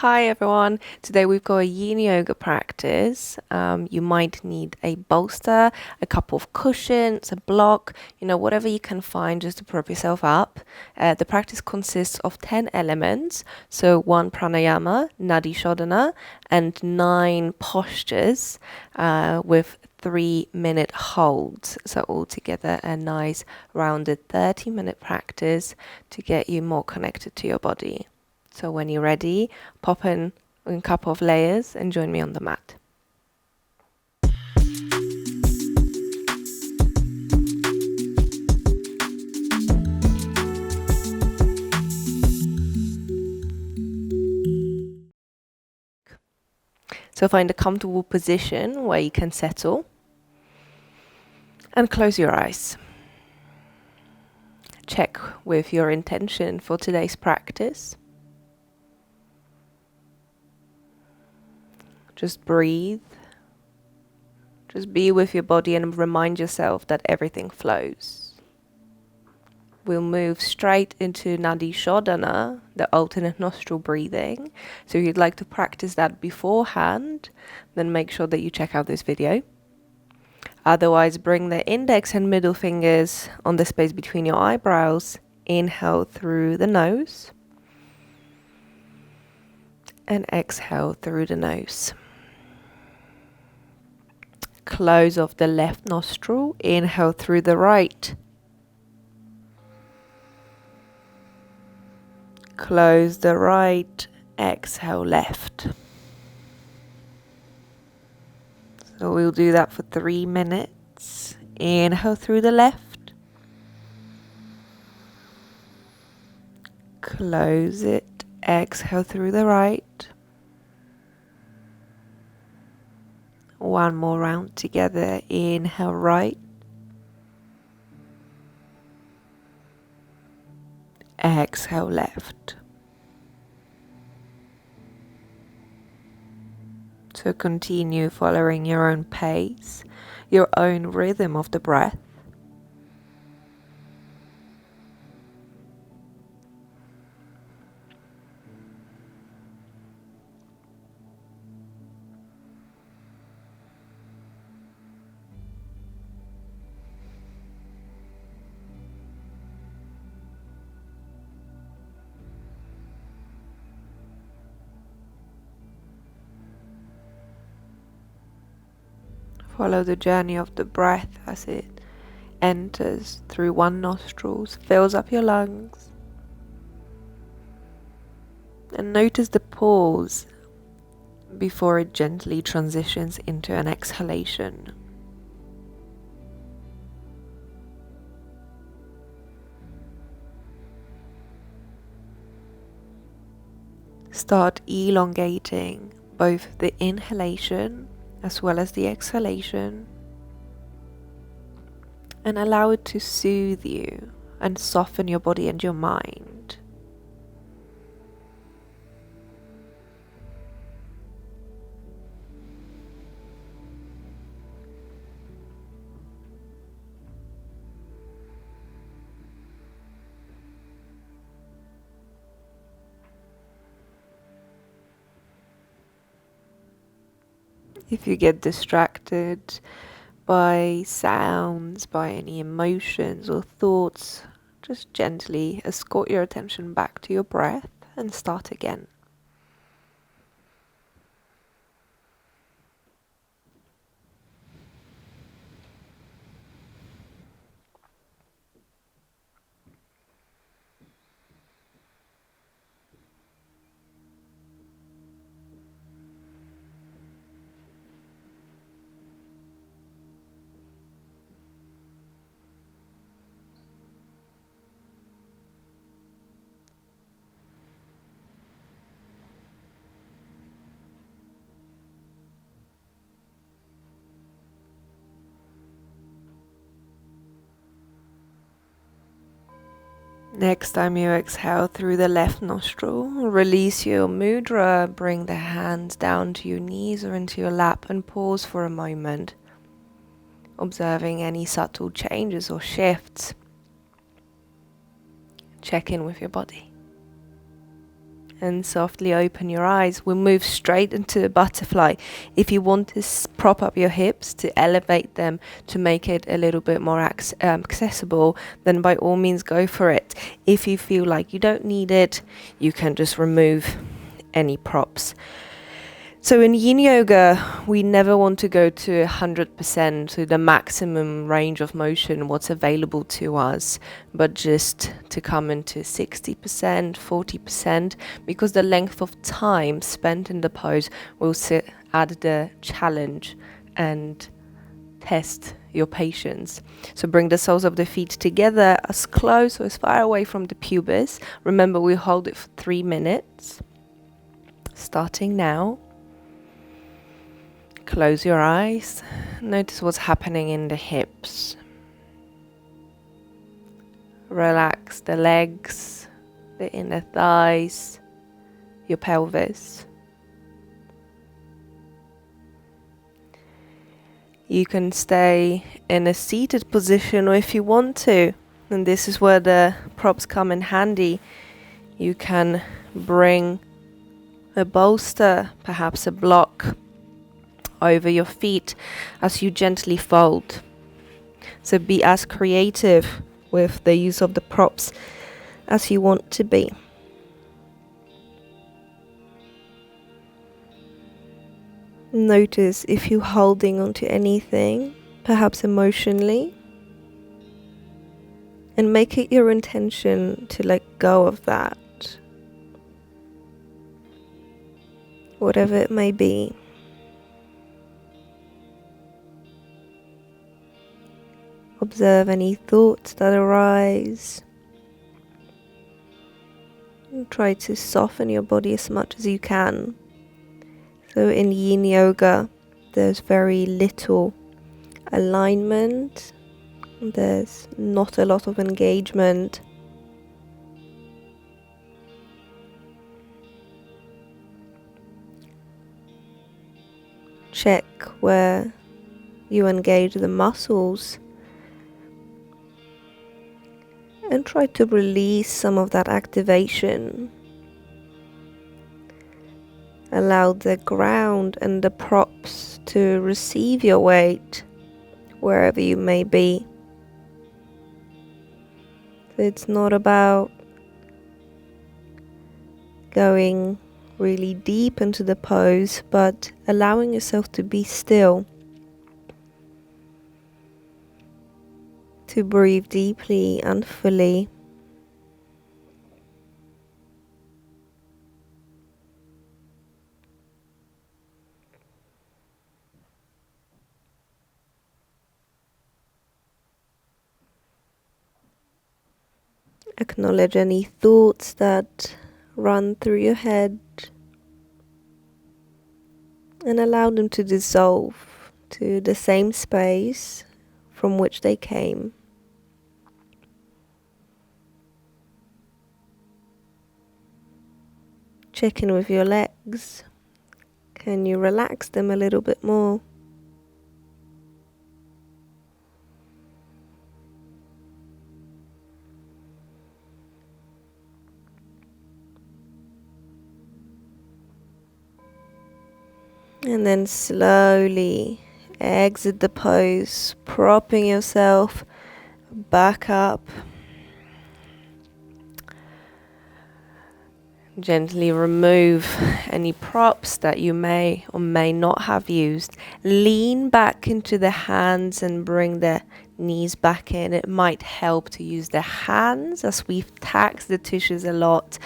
Hi everyone, today we've got a yin yoga practice. You might need a bolster, a couple of cushions, a block, whatever you can find just to prop yourself up. The practice consists of 10 elements, so 1 pranayama, Nadi Shodana, and 9 postures with 3-minute holds. So altogether a nice rounded 30-minute practice to get you more connected to your body. So when you're ready, pop in a couple of layers and join me on the mat. So find a comfortable position where you can settle and close your eyes. Check with your intention for today's practice. Just breathe. Just be with your body and remind yourself that everything flows. We'll move straight into Nadi Shodana, the alternate nostril breathing. So if you'd like to practice that beforehand, then make sure that you check out this video. Otherwise, bring the index and middle fingers on the space between your eyebrows. Inhale through the nose. And exhale through the nose. Close off the left nostril. Inhale through the right. Close the right. Exhale left. So we'll do that for 3 minutes. Inhale through the left. Close it. Exhale through the right. One more round together. Inhale right. Exhale left. So continue following your own pace, your own rhythm of the breath. Follow the journey of the breath as it enters through one nostril, fills up your lungs. And notice the pause before it gently transitions into an exhalation. Start elongating both the inhalation as well as the exhalation, and allow it to soothe you and soften your body and your mind. If you get distracted by sounds, by any emotions or thoughts, just gently escort your attention back to your breath and start again. Next time you exhale through the left nostril, release your mudra, bring the hands down to your knees or into your lap and pause for a moment, observing any subtle changes or shifts. Check in with your body. and softly open your eyes. We'll move straight into a butterfly. If you want to prop up your hips, to elevate them, to make it a little bit more accessible, then by all means go for it. If you feel like you don't need it, you can just remove any props. So in yin yoga, we never want to go to 100%, to the maximum range of motion, what's available to us, but just to come into 60%, 40%, because the length of time spent in the pose will add the challenge and test your patience. So bring the soles of the feet together as close or as far away from the pubis. Remember, we hold it for 3 minutes. Starting now. Close your eyes. Notice what's happening in the hips. Relax the legs, the inner thighs, your pelvis. You can stay in a seated position, or if you want to, and this is where the props come in handy, you can bring a bolster, perhaps a block, over your feet as you gently fold. So be as creative with the use of the props as you want to be. Notice if you're holding onto anything, perhaps emotionally, and make it your intention to let go of that, whatever it may be. Observe any thoughts that arise. And try to soften your body as much as you can. So in yin yoga, there's very little alignment. There's not a lot of engagement. Check where you engage the muscles. And try to release some of that activation. Allow the ground and the props to receive your weight wherever you may be. It's not about going really deep into the pose, but allowing yourself to be still. To breathe deeply and fully. Acknowledge any thoughts that run through your head and allow them to dissolve to the same space from which they came. Check in with your legs. Can you relax them a little bit more? And then slowly exit the pose, propping yourself back up. Gently remove any props that you may or may not have used. Lean back into the hands and bring the knees back in. It might help to use the hands as we've taxed the tissues a lot.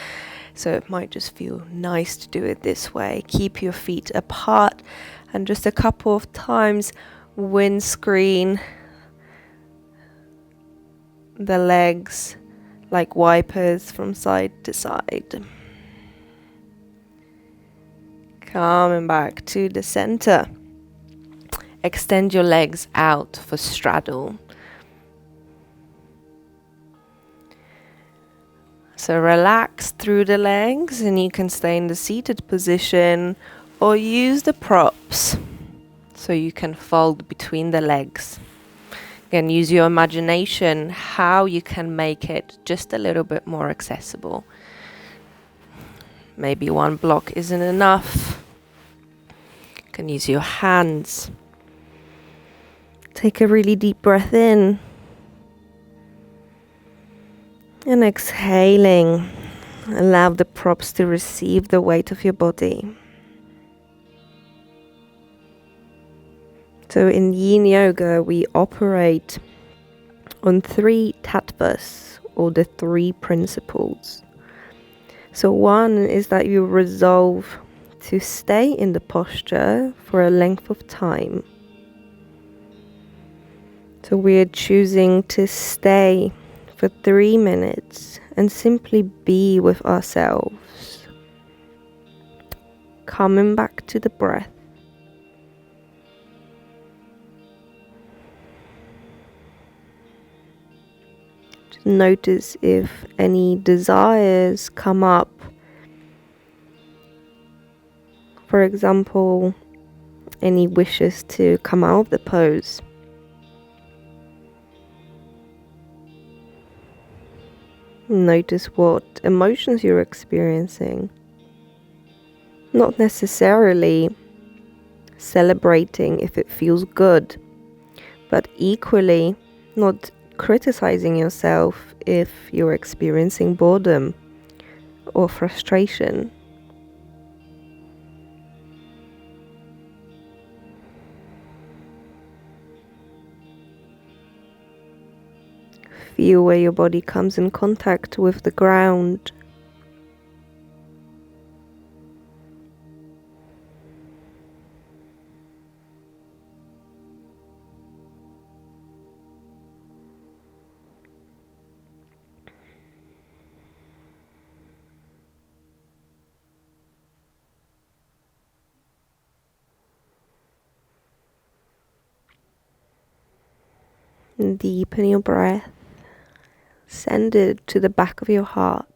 So it might just feel nice to do it this way. Keep your feet apart and just a couple of times windscreen the legs like wipers from side to side. Coming back to the center. Extend your legs out for straddle. So relax through the legs and you can stay in the seated position or use the props so you can fold between the legs. Again, use your imagination how you can make it just a little bit more accessible. Maybe one block isn't enough. You can use your hands. Take a really deep breath in. And exhaling, allow the props to receive the weight of your body. So in Yin Yoga, we operate on 3 tattvas, or the 3 principles. So one is that you resolve to stay in the posture for a length of time. So we are choosing to stay for 3 minutes and simply be with ourselves. Coming back to the breath. Just notice if any desires come up. For example, any wishes to come out of the pose. Notice what emotions you're experiencing. Not necessarily celebrating if it feels good, but equally not criticizing yourself if you're experiencing boredom or frustration. Feel where your body comes in contact with the ground. And deepen your breath. Send it to the back of your heart.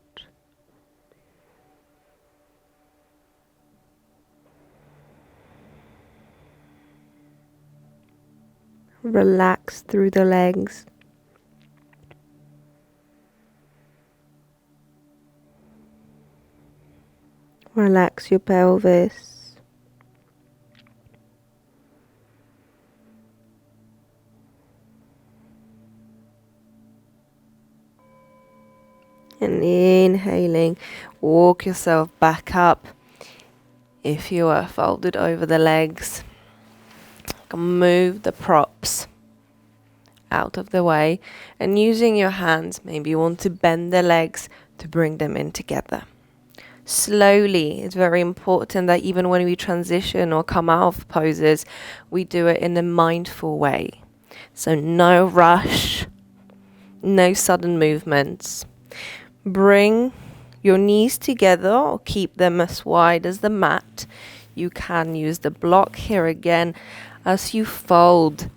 Relax through the legs. Relax your pelvis. And inhaling, walk yourself back up. If you are folded over the legs, move the props out of the way, and using your hands, maybe you want to bend the legs to bring them in together. Slowly, it's very important that even when we transition or come out of poses, we do it in a mindful way. So no rush, no sudden movements. Bring your knees together or keep them as wide as the mat. You can use the block here again as you fold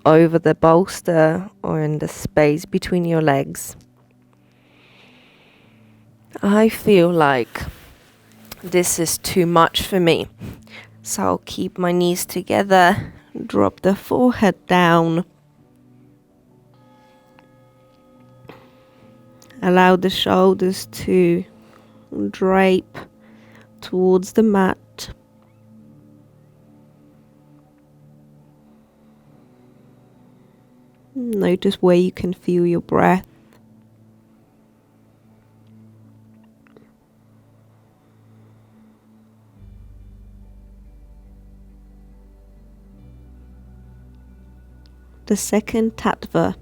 over the bolster or in the space between your legs. I feel like this is too much for me, so I'll keep my knees together, drop the forehead down. Allow the shoulders to drape towards the mat. Notice where you can feel your breath. The second tattva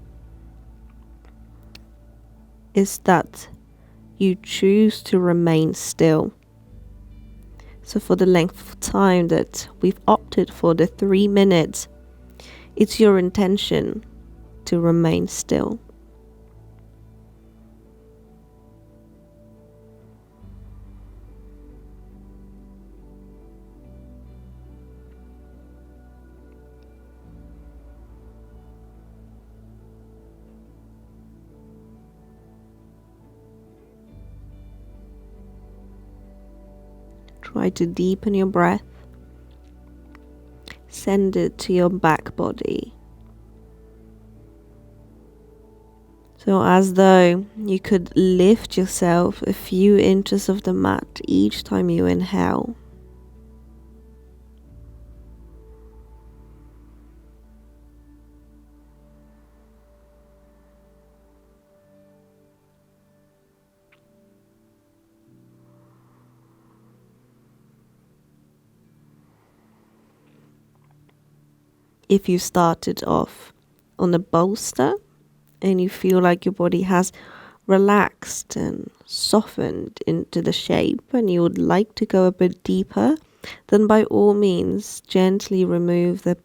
is that you choose to remain still. So for the length of time that we've opted for, the 3 minutes, it's your intention to remain still. Try to deepen your breath. Send it to your back body. So So as though you could lift yourself a few inches off the mat each time you inhale. If you started off on a bolster and you feel like your body has relaxed and softened into the shape and you would like to go a bit deeper, then by all means gently remove the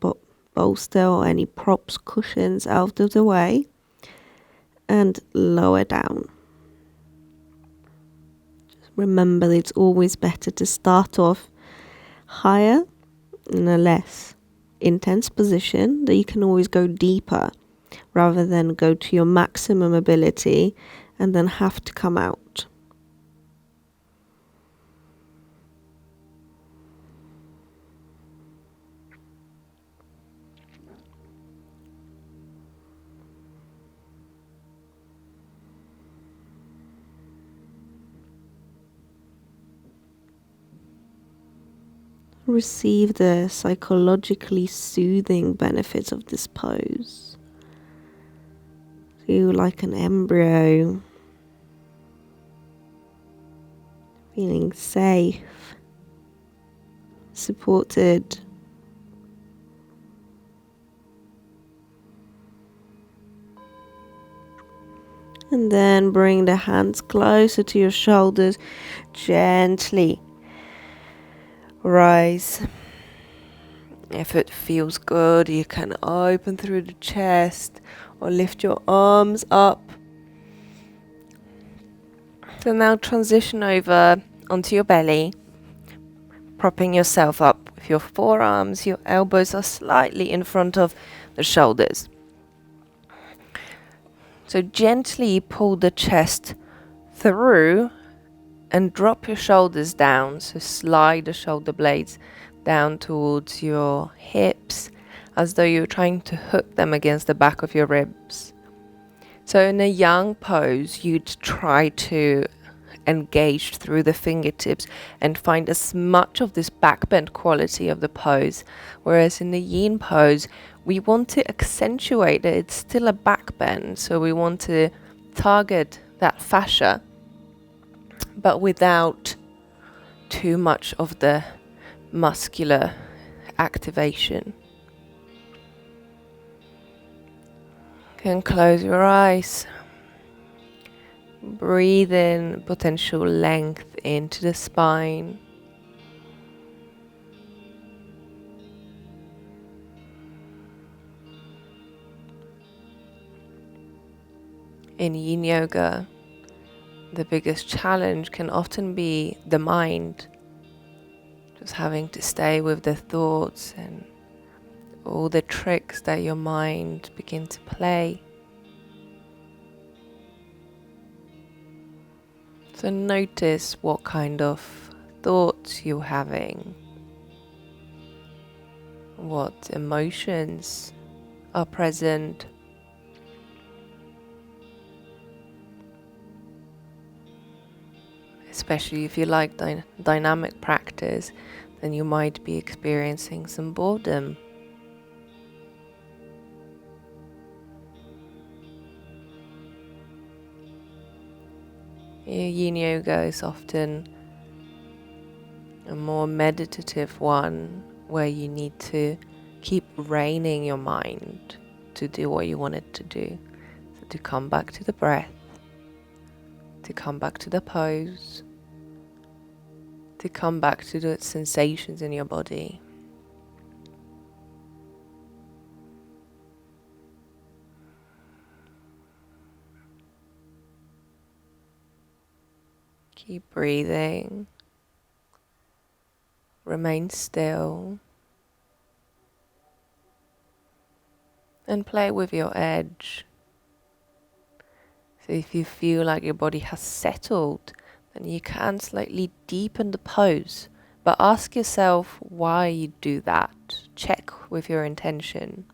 bolster or any props, cushions out of the way and lower down. Just remember that it's always better to start off higher in a less intense position, that you can always go deeper rather than go to your maximum ability and then have to come out. Receive the psychologically soothing benefits of this pose. Feel like an embryo, feeling safe, supported. And then bring the hands closer to your shoulders, gently rise. If it feels good, you can open through the chest or lift your arms up. So now transition over onto your belly, propping yourself up with your forearms. Your elbows are slightly in front of the shoulders. So gently pull the chest through and drop your shoulders down. So slide the shoulder blades down towards your hips as though you're trying to hook them against the back of your ribs. So in a yang pose, you'd try to engage through the fingertips and find as much of this backbend quality of the pose. Whereas in the yin pose, we want to accentuate that it's still a backbend. So we want to target that fascia, but without too much of the muscular activation. You can close your eyes. Breathe in potential length into the spine. In yin yoga, the biggest challenge can often be the mind. Just having to stay with the thoughts and all the tricks that your mind begin to play. So notice what kind of thoughts you're having, what emotions are present. Especially if you like dynamic practice, then you might be experiencing some boredom. Yin yoga is often a more meditative one where you need to keep reining your mind to do what you want it to do. So to come back to the breath, to come back to the pose, to come back to the sensations in your body. Keep breathing. Remain still. And play with your edge. So if you feel like your body has settled, then you can slightly deepen the pose. But ask yourself why you do that. Check with your intention.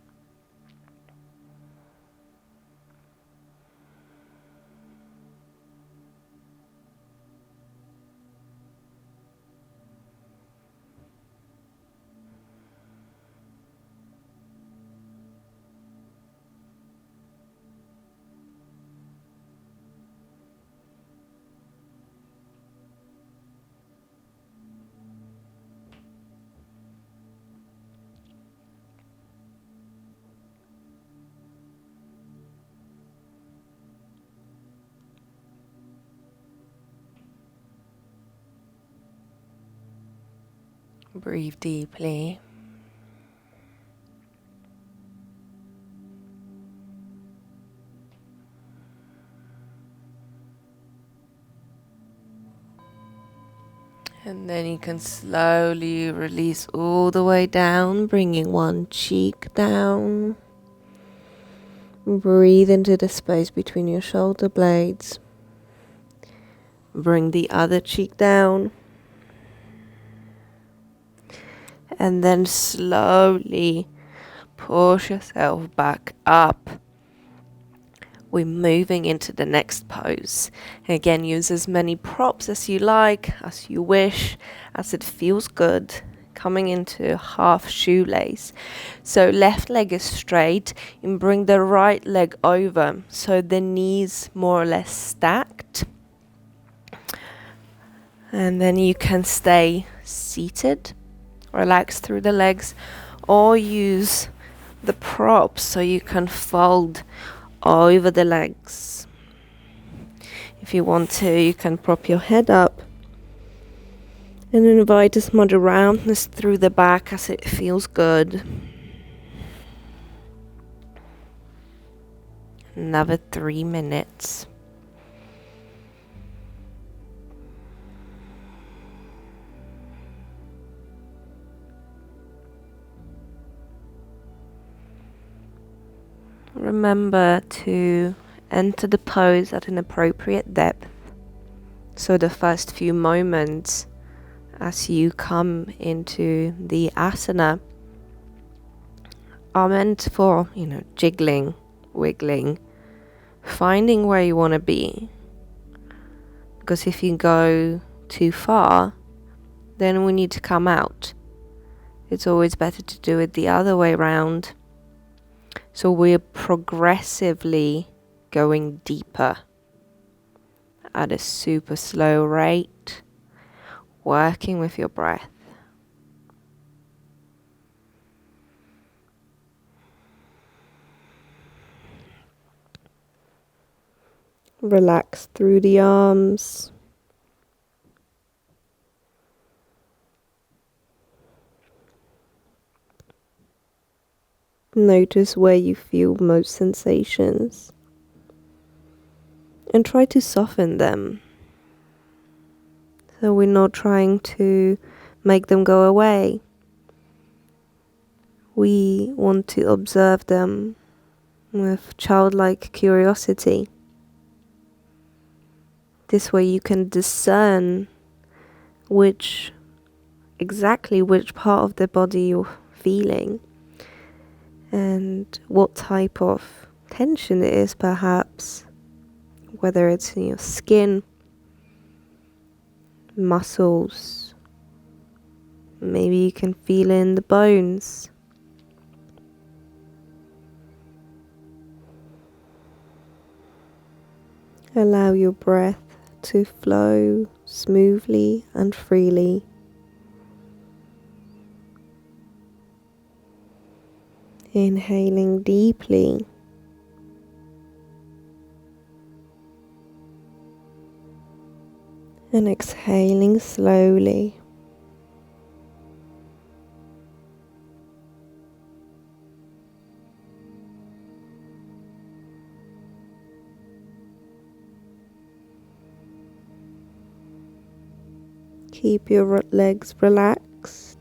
Breathe deeply. And then you can slowly release all the way down, bringing one cheek down. Breathe into the space between your shoulder blades. Bring the other cheek down. And then slowly push yourself back up. We're moving into the next pose. Again, use as many props as you like, as you wish, as it feels good. Coming into half shoelace. So left leg is straight and bring the right leg over. So the knees more or less stacked. And then you can stay seated, relax through the legs, or use the props so you can fold over the legs. If you want to, you can prop your head up and invite as much roundness through the back as it feels good. Another 3 minutes. Remember to enter the pose at an appropriate depth. So the first few moments as you come into the asana are meant for, jiggling, wiggling, finding where you want to be. Because if you go too far, then we need to come out. It's always better to do it the other way around. So we're progressively going deeper at a super slow rate, working with your breath. Relax through the arms. Notice where you feel most sensations and try to soften them. So we're not trying to make them go away. We want to observe them with childlike curiosity. This way you can discern exactly which part of the body you're feeling and what type of tension it is, perhaps, whether it's in your skin, muscles, maybe you can feel it in the bones. Allow your breath to flow smoothly and freely. Inhaling deeply. And exhaling slowly. Keep your legs relaxed.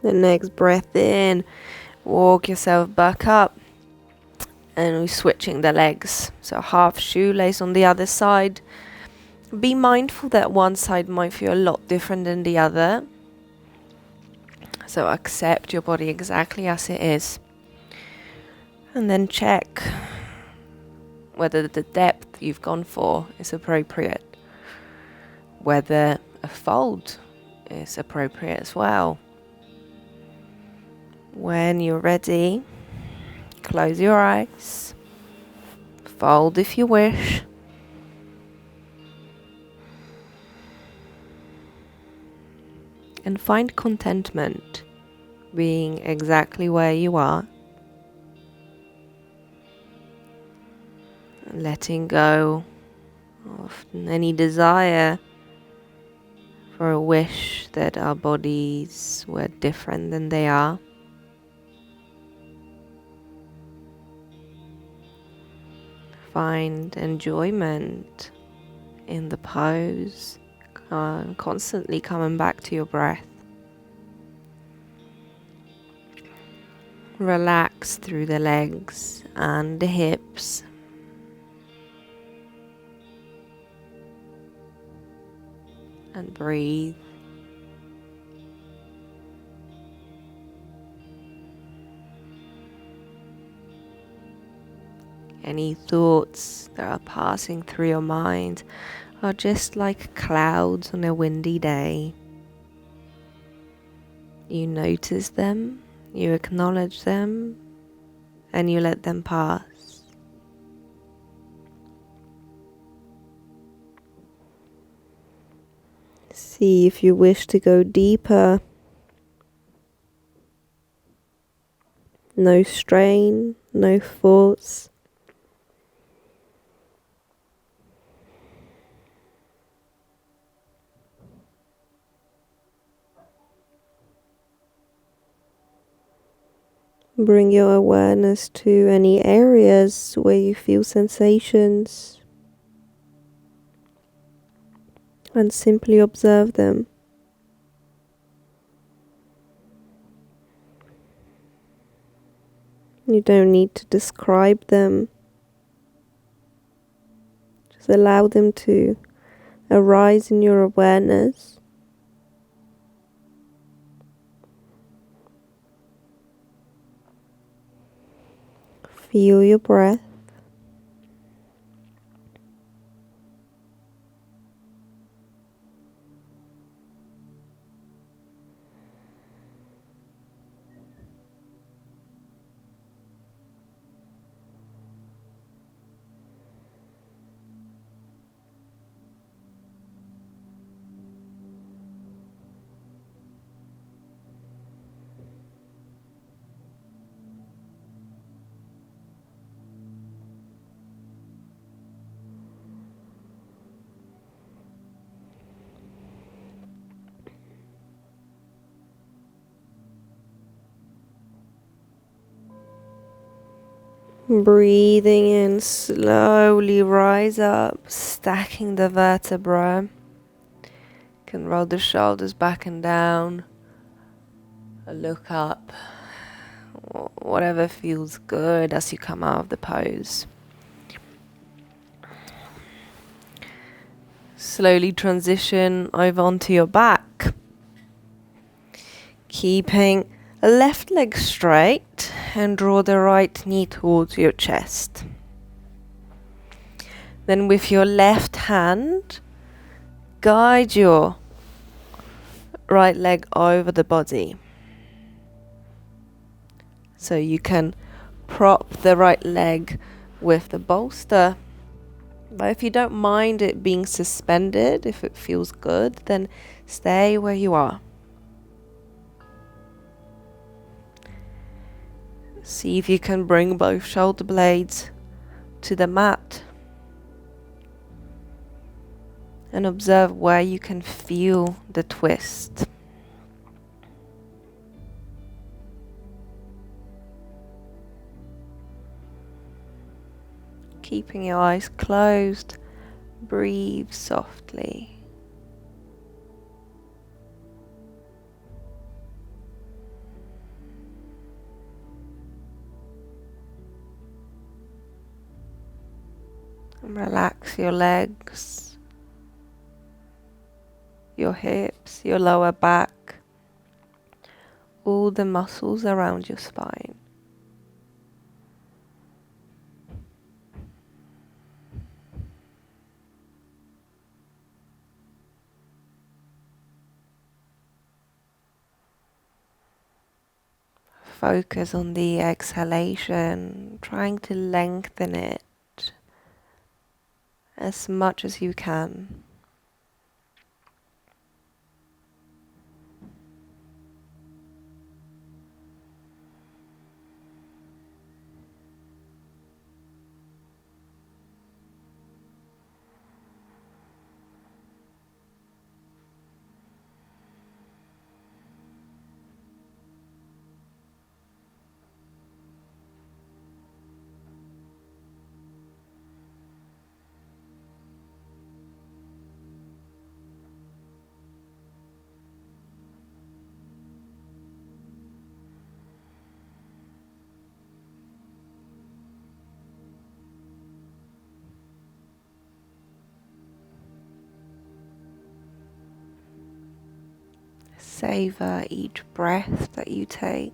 The next breath in, walk yourself back up. And we're switching the legs. So half shoelace on the other side. Be mindful that one side might feel a lot different than the other. So accept your body exactly as it is. And then check whether the depth you've gone for is appropriate. Whether a fold is appropriate as well. When you're ready, close your eyes, Fold if you wish. And find contentment being exactly where you are. Letting go of any desire for a wish that our bodies were different than they are. Find enjoyment in the pose, constantly coming back to your breath. Relax through the legs and the hips. And breathe. Any thoughts that are passing through your mind are just like clouds on a windy day. You notice them, you acknowledge them, and you let them pass. See if you wish to go deeper. No strain, no force. Bring your awareness to any areas where you feel sensations and simply observe them. You don't need to describe them. Just allow them to arise in your awareness. Feel your breath. Breathing in, slowly rise up, stacking the vertebra. You can roll the shoulders back and down, look up, whatever feels good as you come out of the pose. Slowly transition over onto your back, keeping a left leg straight and draw the right knee towards your chest. Then with your left hand, guide your right leg over the body. So you can prop the right leg with the bolster. But if you don't mind it being suspended, if it feels good, then stay where you are. See if you can bring both shoulder blades to the mat. And observe where you can feel the twist. Keeping your eyes closed, breathe softly. And relax your legs, your hips, your lower back, all the muscles around your spine. Focus on the exhalation, trying to lengthen it as much as you can. Savor each breath that you take.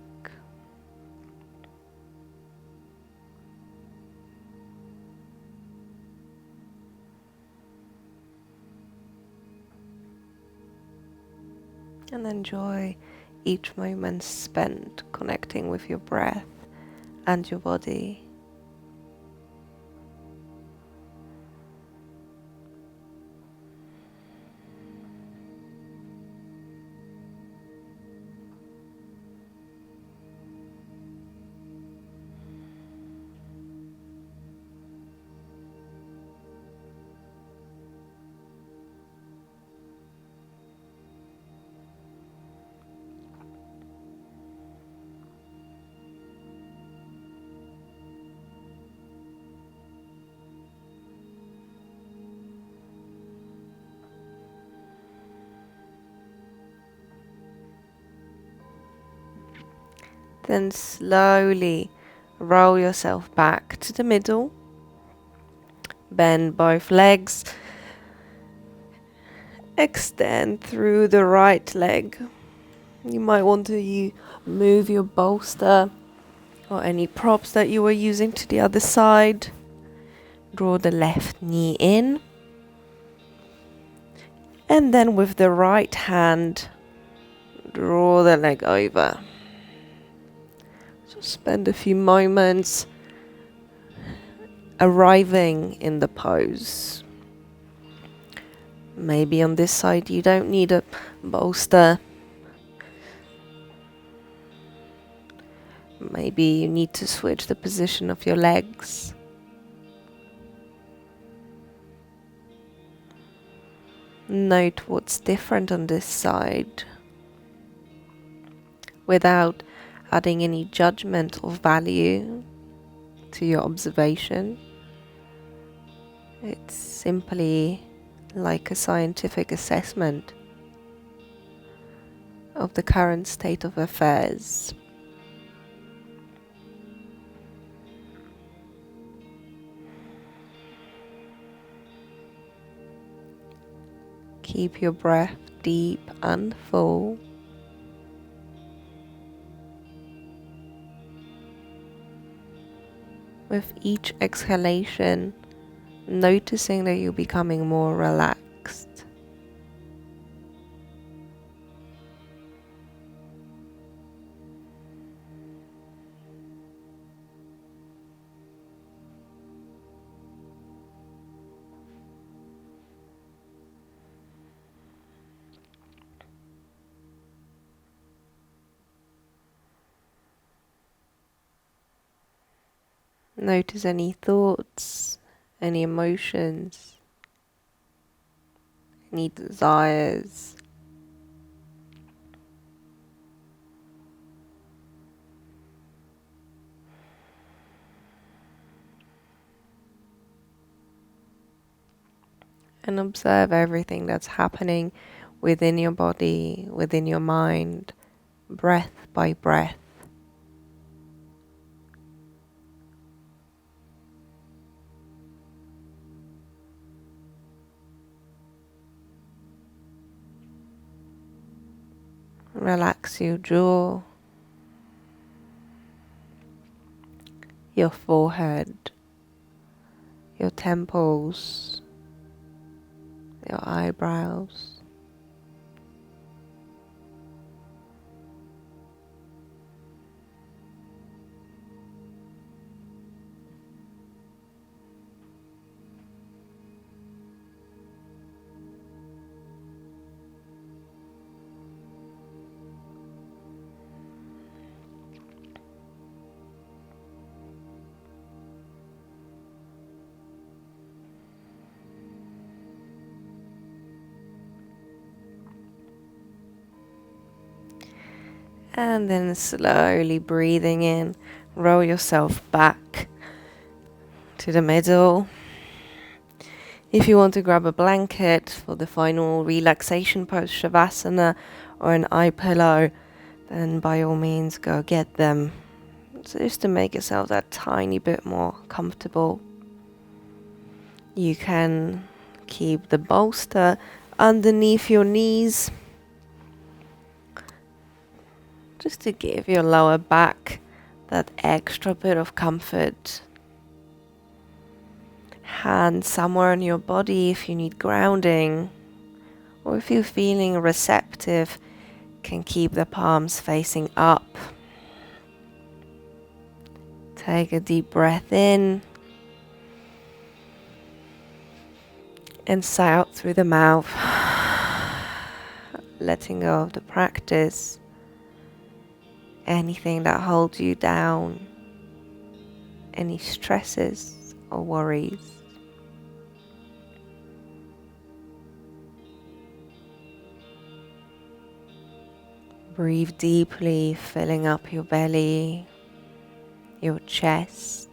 And enjoy each moment spent connecting with your breath and your body. Then slowly roll yourself back to the middle. Bend both legs. Extend through the right leg. You might want to move your bolster or any props that you were using to the other side. Draw the left knee in. And then with the right hand, draw the leg over. So spend a few moments arriving in the pose. Maybe on this side you don't need a bolster. Maybe you need to switch the position of your legs. Note what's different on this side without adding any judgment or value to your observation. It's simply like a scientific assessment of the current state of affairs. Keep your breath deep and full. With each exhalation, noticing that you're becoming more relaxed. Notice any thoughts, any emotions, any desires. And observe everything that's happening within your body, within your mind, breath by breath. Relax your jaw, your forehead, your temples, your eyebrows. And then slowly breathing in, roll yourself back to the middle. If you want to grab a blanket for the final relaxation pose, Shavasana, or an eye pillow, then by all means go get them. So just to make yourself that tiny bit more comfortable. You can keep the bolster underneath your knees, just to give your lower back that extra bit of comfort. Hand somewhere on your body if you need grounding, or if you're feeling receptive, can keep the palms facing up. Take a deep breath in and sigh out through the mouth, letting go of the practice, anything that holds you down, any stresses or worries. Breathe deeply, filling up your belly, your chest,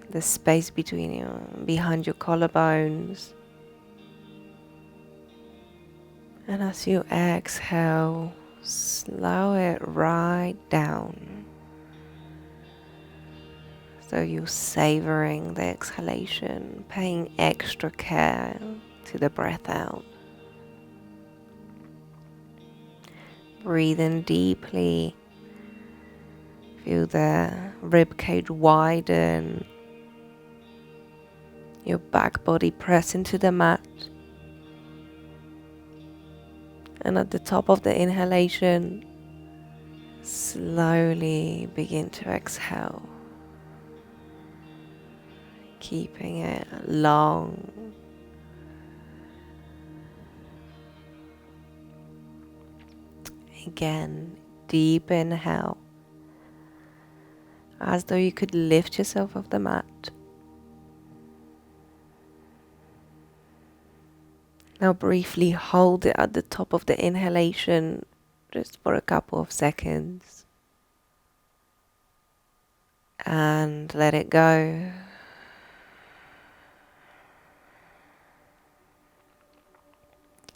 the space behind your collarbones. And as you exhale, slow it right down. So you're savoring the exhalation, paying extra care to the breath out. Breathe in deeply. Feel the rib cage widen. Your back body press into the mat. And at the top of the inhalation, slowly begin to exhale. Keeping it long. Again, deep inhale, as though you could lift yourself off the mat. Now briefly hold it at the top of the inhalation, just for a couple of seconds. And let it go.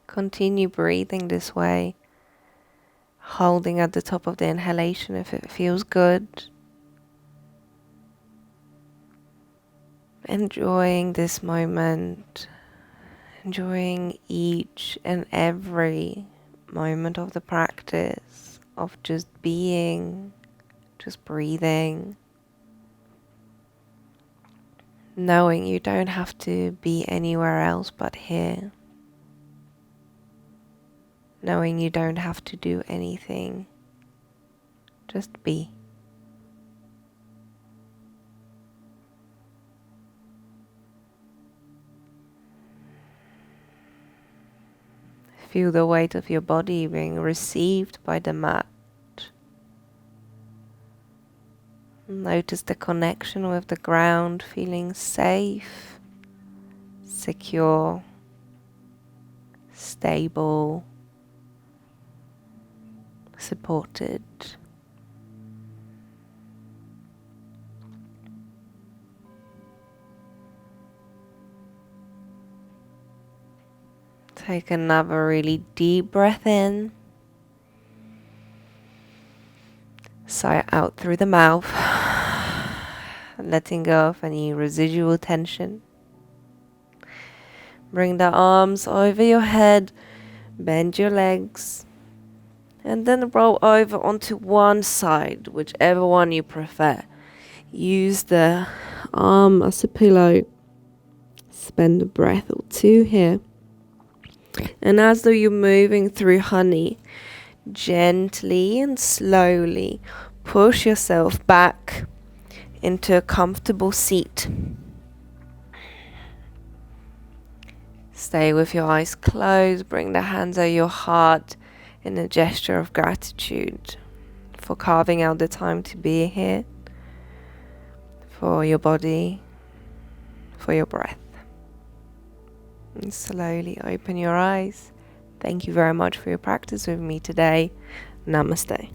Continue breathing this way, holding at the top of the inhalation if it feels good. Enjoying this moment, enjoying each and every moment of the practice, of just being, just breathing. Knowing you don't have to be anywhere else but here. Knowing you don't have to do anything, just be. Feel the weight of your body being received by the mat. Notice the connection with the ground, feeling safe, secure, stable, supported. Take another really deep breath in. Sigh out through the mouth, letting go of any residual tension. Bring the arms over your head, bend your legs, and then roll over onto one side, whichever one you prefer. Use the arm as a pillow. Spend a breath or two here. And as though you're moving through honey, gently and slowly push yourself back into a comfortable seat. Stay with your eyes closed. Bring the hands over your heart in a gesture of gratitude for carving out the time to be here, for your body, for your breath. And slowly open your eyes. Thank you very much for your practice with me today. Namaste.